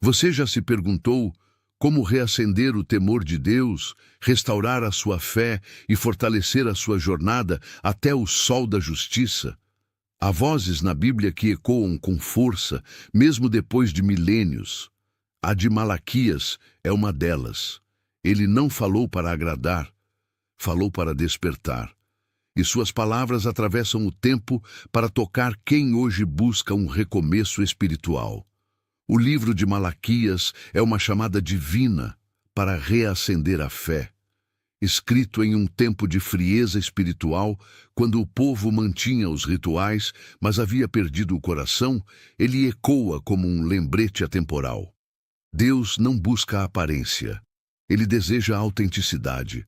Você já se perguntou como reacender o temor de Deus, restaurar a sua fé e fortalecer a sua jornada até o sol da justiça? Há vozes na Bíblia que ecoam com força, mesmo depois de milênios. A de Malaquias é uma delas. Ele não falou para agradar, falou para despertar. E suas palavras atravessam o tempo para tocar quem hoje busca um recomeço espiritual. O livro de Malaquias é uma chamada divina para reacender a fé. Escrito em um tempo de frieza espiritual, quando o povo mantinha os rituais, mas havia perdido o coração, ele ecoa como um lembrete atemporal. Deus não busca a aparência, ele deseja a autenticidade.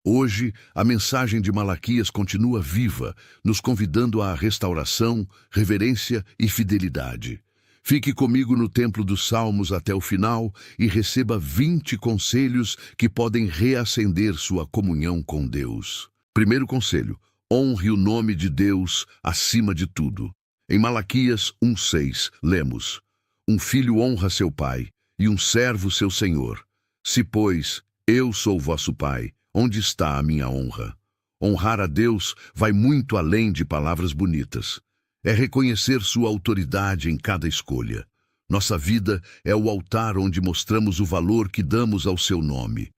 Hoje, a mensagem de Malaquias continua viva, nos convidando à restauração, reverência e fidelidade. Fique comigo no Templo dos Salmos até o final e receba 20 conselhos que podem reacender sua comunhão com Deus. Primeiro conselho: honre o nome de Deus acima de tudo. Em Malaquias 1:6, lemos: um filho honra seu pai, e um servo seu senhor. Se, pois, eu sou vosso pai, onde está a minha honra? Honrar a Deus vai muito além de palavras bonitas. É reconhecer sua autoridade em cada escolha. Nossa vida é o altar onde mostramos o valor que damos ao seu nome.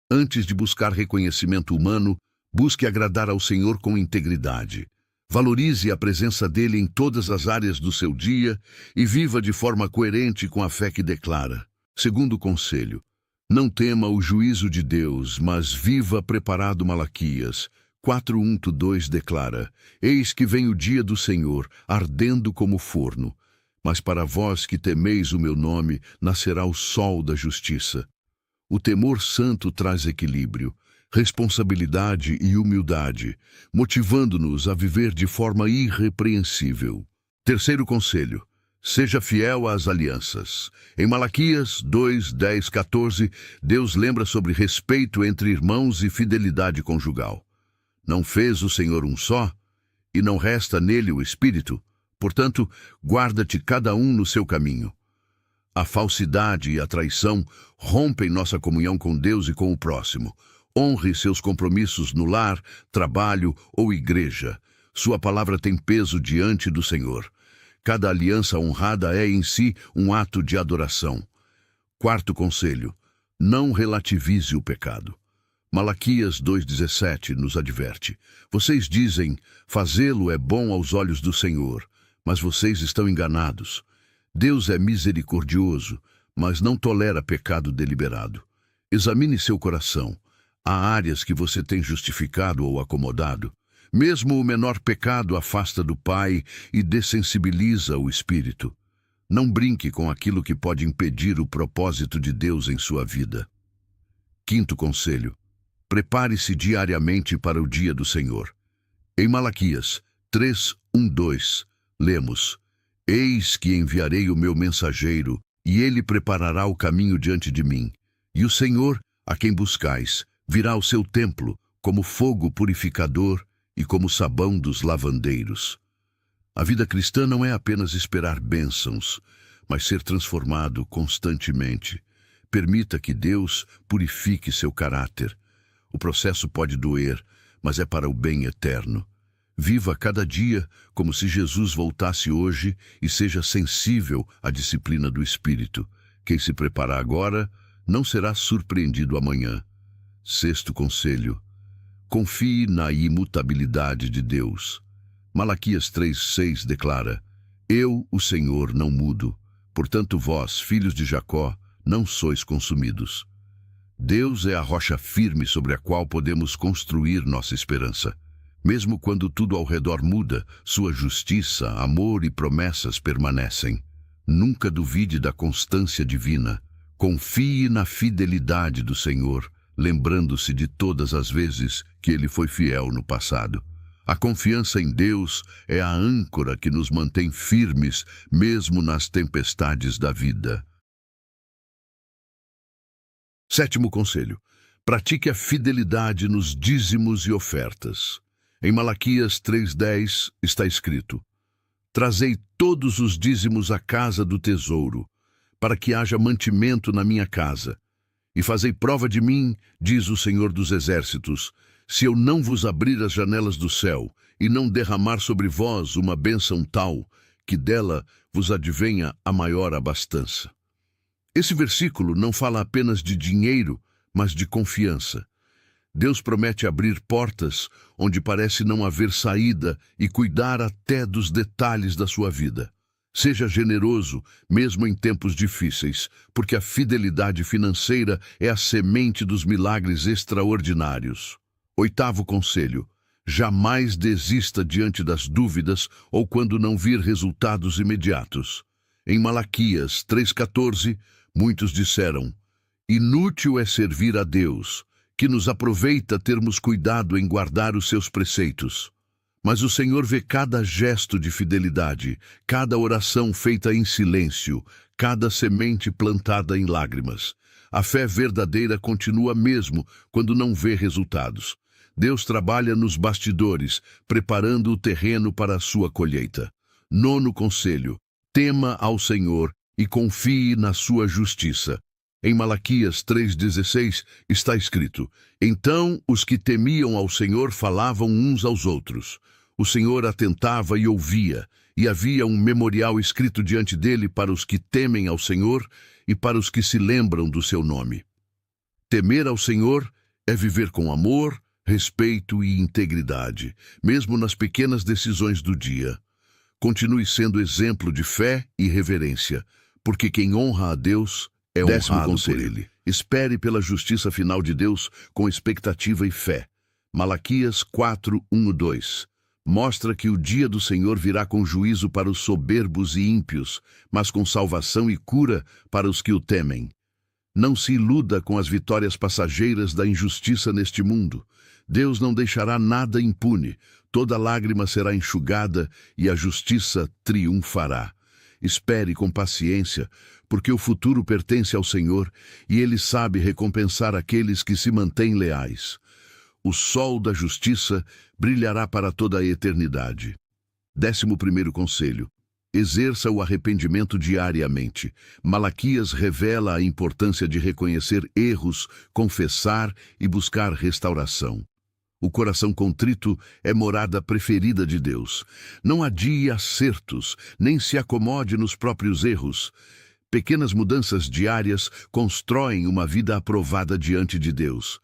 Antes de buscar reconhecimento humano, busque agradar ao Senhor com integridade. Valorize a presença dele em todas as áreas do seu dia e viva de forma coerente com a fé que declara. Segundo conselho: não tema o juízo de Deus, mas viva preparado. Malaquias 4:1-2 declara: eis que vem o dia do Senhor, ardendo como forno. Mas para vós que temeis o meu nome, nascerá o sol da justiça. O temor santo traz equilíbrio, responsabilidade e humildade, motivando-nos a viver de forma irrepreensível. Terceiro conselho: seja fiel às alianças. Em Malaquias 2:10-14, Deus lembra sobre respeito entre irmãos e fidelidade conjugal. Não fez o Senhor um só? E não resta nele o Espírito? Portanto, guarda-te cada um no seu caminho. A falsidade e a traição rompem nossa comunhão com Deus e com o próximo. Honre seus compromissos no lar, trabalho ou igreja. Sua palavra tem peso diante do Senhor. Cada aliança honrada é em si um ato de adoração. Quarto conselho: não relativize o pecado. Malaquias 2:17 nos adverte: vocês dizem, fazê-lo é bom aos olhos do Senhor, mas vocês estão enganados. Deus é misericordioso, mas não tolera pecado deliberado. Examine seu coração. Há áreas que você tem justificado ou acomodado. Mesmo o menor pecado afasta do Pai e dessensibiliza o espírito. Não brinque com aquilo que pode impedir o propósito de Deus em sua vida. Quinto conselho: prepare-se diariamente para o dia do Senhor. Em Malaquias 3:1-2, lemos: eis que enviarei o meu mensageiro, e ele preparará o caminho diante de mim. E o Senhor, a quem buscais, virá ao seu templo, como fogo purificador e como sabão dos lavandeiros. A vida cristã não é apenas esperar bênçãos, mas ser transformado constantemente. Permita que Deus purifique seu caráter. O processo pode doer, mas é para o bem eterno. Viva cada dia como se Jesus voltasse hoje e seja sensível à disciplina do Espírito. Quem se preparar agora não será surpreendido amanhã. Sexto conselho: confie na imutabilidade de Deus. Malaquias 3:6 declara: eu, o Senhor, não mudo. Portanto, vós, filhos de Jacó, não sois consumidos. Deus é a rocha firme sobre a qual podemos construir nossa esperança. Mesmo quando tudo ao redor muda, sua justiça, amor e promessas permanecem. Nunca duvide da constância divina. Confie na fidelidade do Senhor, lembrando-se de todas as vezes que Ele foi fiel no passado. A confiança em Deus é a âncora que nos mantém firmes, mesmo nas tempestades da vida. Sétimo conselho: pratique a fidelidade nos dízimos e ofertas. Em Malaquias 3:10 está escrito: trazei todos os dízimos à casa do tesouro, para que haja mantimento na minha casa. E fazei prova de mim, diz o Senhor dos Exércitos, se eu não vos abrir as janelas do céu e não derramar sobre vós uma bênção tal, que dela vos advenha a maior abastança. Esse versículo não fala apenas de dinheiro, mas de confiança. Deus promete abrir portas onde parece não haver saída e cuidar até dos detalhes da sua vida. Seja generoso, mesmo em tempos difíceis, porque a fidelidade financeira é a semente dos milagres extraordinários. 8º conselho: jamais desista diante das dúvidas ou quando não vir resultados imediatos. Em Malaquias 3,14, muitos disseram: inútil é servir a Deus, que nos aproveita termos cuidado em guardar os seus preceitos. Mas o Senhor vê cada gesto de fidelidade, cada oração feita em silêncio, cada semente plantada em lágrimas. A fé verdadeira continua mesmo quando não vê resultados. Deus trabalha nos bastidores, preparando o terreno para a sua colheita. 9º conselho: tema ao Senhor e confie na sua justiça. Em Malaquias 3,16 está escrito: então os que temiam ao Senhor falavam uns aos outros. O Senhor atentava e ouvia, e havia um memorial escrito diante dele para os que temem ao Senhor e para os que se lembram do seu nome. Temer ao Senhor é viver com amor, respeito e integridade, mesmo nas pequenas decisões do dia. Continue sendo exemplo de fé e reverência, porque quem honra a Deus é honrado por ele. Espere pela justiça final de Deus com expectativa e fé. Malaquias 4:1-2 mostra que o dia do Senhor virá com juízo para os soberbos e ímpios, mas com salvação e cura para os que o temem. Não se iluda com as vitórias passageiras da injustiça neste mundo. Deus não deixará nada impune. Toda lágrima será enxugada e a justiça triunfará. Espere com paciência, porque o futuro pertence ao Senhor e Ele sabe recompensar aqueles que se mantêm leais. O sol da justiça brilhará para toda a eternidade. 11º conselho: exerça o arrependimento diariamente. Malaquias revela a importância de reconhecer erros, confessar e buscar restauração. O coração contrito é morada preferida de Deus. Não adie acertos, nem se acomode nos próprios erros. Pequenas mudanças diárias constroem uma vida aprovada diante de Deus.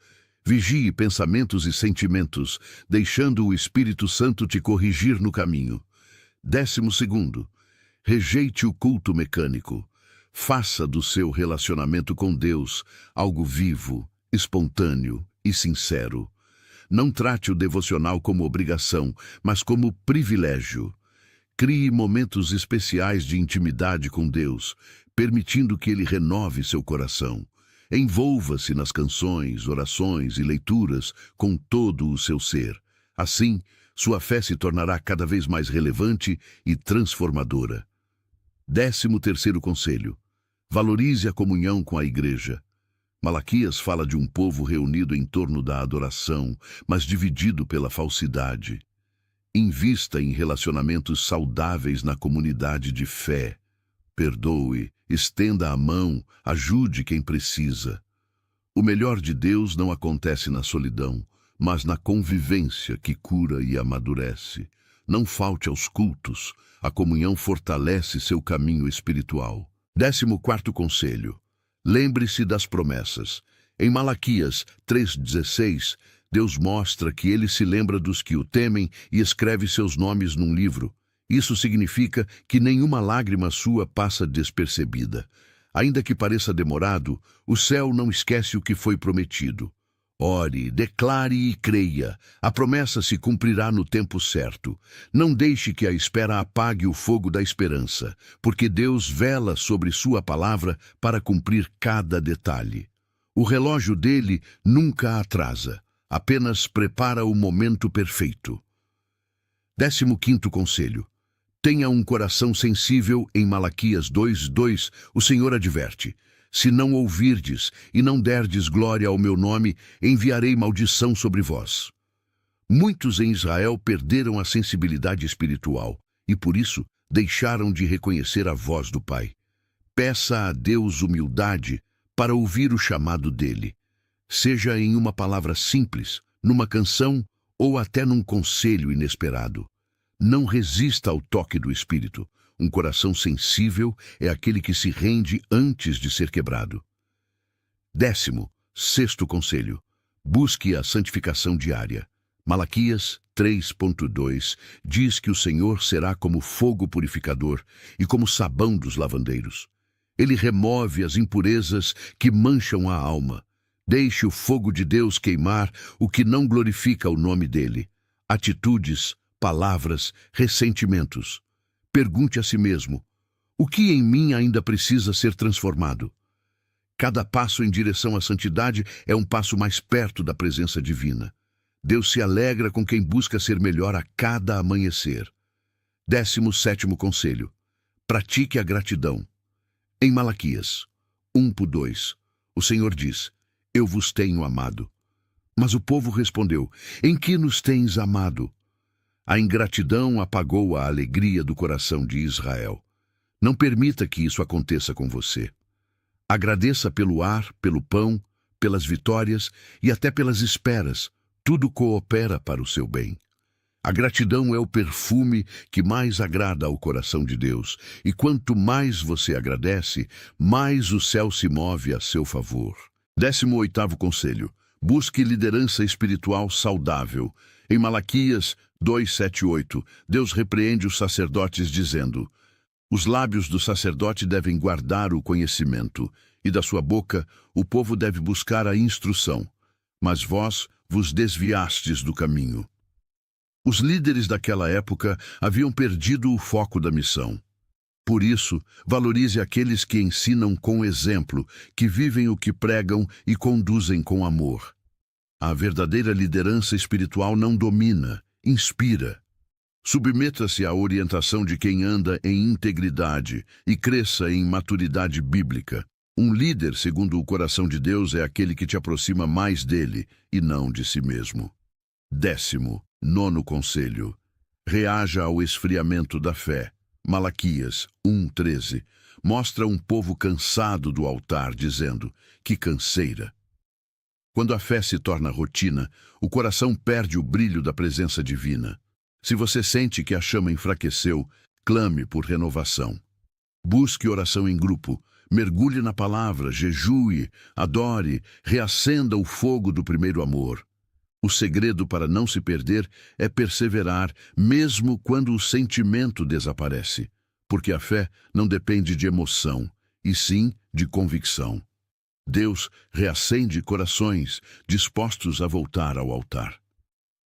Vigie pensamentos e sentimentos, deixando o Espírito Santo te corrigir no caminho. 12º, rejeite o culto mecânico. Faça do seu relacionamento com Deus algo vivo, espontâneo e sincero. Não trate o devocional como obrigação, mas como privilégio. Crie momentos especiais de intimidade com Deus, permitindo que Ele renove seu coração. Envolva-se nas canções, orações e leituras com todo o seu ser. Assim, sua fé se tornará cada vez mais relevante e transformadora. 13º conselho: valorize a comunhão com a igreja. Malaquias fala de um povo reunido em torno da adoração, mas dividido pela falsidade. Invista em relacionamentos saudáveis na comunidade de fé. Perdoe, estenda a mão, ajude quem precisa. O melhor de Deus não acontece na solidão, mas na convivência que cura e amadurece. Não falte aos cultos, a comunhão fortalece seu caminho espiritual. 14º conselho: lembre-se das promessas. Em Malaquias 3,16, Deus mostra que Ele se lembra dos que o temem e escreve seus nomes num livro. Isso significa que nenhuma lágrima sua passa despercebida. Ainda que pareça demorado, o céu não esquece o que foi prometido. Ore, declare e creia. A promessa se cumprirá no tempo certo. Não deixe que a espera apague o fogo da esperança, porque Deus vela sobre sua palavra para cumprir cada detalhe. O relógio dele nunca atrasa, apenas prepara o momento perfeito. 15º conselho: tenha um coração sensível. Em Malaquias 2:2, o Senhor adverte: se não ouvirdes e não derdes glória ao meu nome, enviarei maldição sobre vós. Muitos em Israel perderam a sensibilidade espiritual e, por isso, deixaram de reconhecer a voz do Pai. Peça a Deus humildade para ouvir o chamado dele, seja em uma palavra simples, numa canção ou até num conselho inesperado. Não resista ao toque do Espírito. Um coração sensível é aquele que se rende antes de ser quebrado. 16º conselho. Busque a santificação diária. Malaquias 3.2 diz que o Senhor será como fogo purificador e como sabão dos lavandeiros. Ele remove as impurezas que mancham a alma. Deixe o fogo de Deus queimar o que não glorifica o nome dele. Atitudes, palavras, ressentimentos. Pergunte a si mesmo: o que em mim ainda precisa ser transformado? Cada passo em direção à santidade é um passo mais perto da presença divina. Deus se alegra com quem busca ser melhor a cada amanhecer. 17º conselho. Pratique a gratidão. Em Malaquias 1:2, o Senhor diz: eu vos tenho amado. Mas o povo respondeu: em que nos tens amado? A ingratidão apagou a alegria do coração de Israel. Não permita que isso aconteça com você. Agradeça pelo ar, pelo pão, pelas vitórias e até pelas esperas. Tudo coopera para o seu bem. A gratidão é o perfume que mais agrada ao coração de Deus. E quanto mais você agradece, mais o céu se move a seu favor. 18º conselho. Busque liderança espiritual saudável. Em Malaquias 2:7-8, Deus repreende os sacerdotes dizendo: os lábios do sacerdote devem guardar o conhecimento, e da sua boca o povo deve buscar a instrução. Mas vós vos desviastes do caminho. Os líderes daquela época haviam perdido o foco da missão. Por isso, valorize aqueles que ensinam com exemplo, que vivem o que pregam e conduzem com amor. A verdadeira liderança espiritual não domina, inspira. Submeta-se à orientação de quem anda em integridade e cresça em maturidade bíblica. Um líder, segundo o coração de Deus, é aquele que te aproxima mais dele e não de si mesmo. 19º conselho. Reaja ao esfriamento da fé. Malaquias 1:13 mostra um povo cansado do altar, dizendo: que canseira. Quando a fé se torna rotina, o coração perde o brilho da presença divina. Se você sente que a chama enfraqueceu, clame por renovação. Busque oração em grupo, mergulhe na palavra, jejue, adore, reacenda o fogo do primeiro amor. O segredo para não se perder é perseverar, mesmo quando o sentimento desaparece, porque a fé não depende de emoção, e sim de convicção. Deus reacende corações dispostos a voltar ao altar.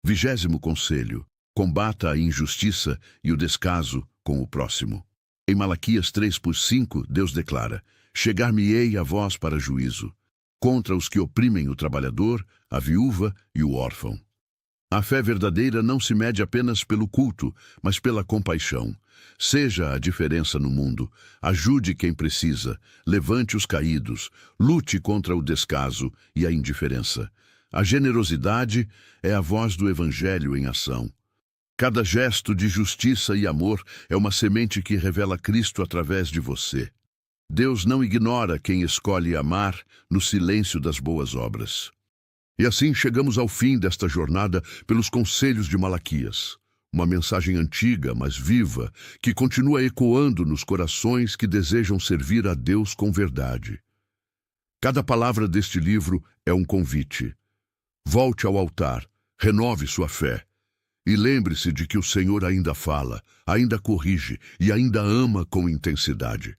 20º conselho. Combata a injustiça e o descaso com o próximo. Em Malaquias 3:5, Deus declara: chegar-me-ei a vós para juízo, contra os que oprimem o trabalhador, a viúva e o órfão. A fé verdadeira não se mede apenas pelo culto, mas pela compaixão. Seja a diferença no mundo, ajude quem precisa, levante os caídos, lute contra o descaso e a indiferença. A generosidade é a voz do Evangelho em ação. Cada gesto de justiça e amor é uma semente que revela Cristo através de você. Deus não ignora quem escolhe amar no silêncio das boas obras. E assim chegamos ao fim desta jornada pelos conselhos de Malaquias. Uma mensagem antiga, mas viva, que continua ecoando nos corações que desejam servir a Deus com verdade. Cada palavra deste livro é um convite. Volte ao altar, renove sua fé. E lembre-se de que o Senhor ainda fala, ainda corrige e ainda ama com intensidade.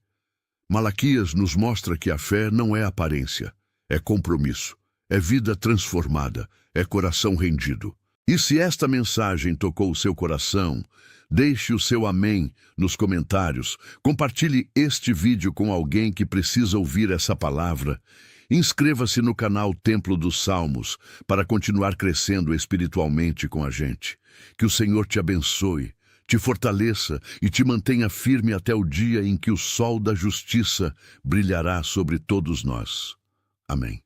Malaquias nos mostra que a fé não é aparência, é compromisso, é vida transformada, é coração rendido. E se esta mensagem tocou o seu coração, deixe o seu amém nos comentários, compartilhe este vídeo com alguém que precisa ouvir essa palavra. Inscreva-se no canal Templo dos Salmos para continuar crescendo espiritualmente com a gente. Que o Senhor te abençoe, te fortaleça e te mantenha firme até o dia em que o sol da justiça brilhará sobre todos nós. Amém.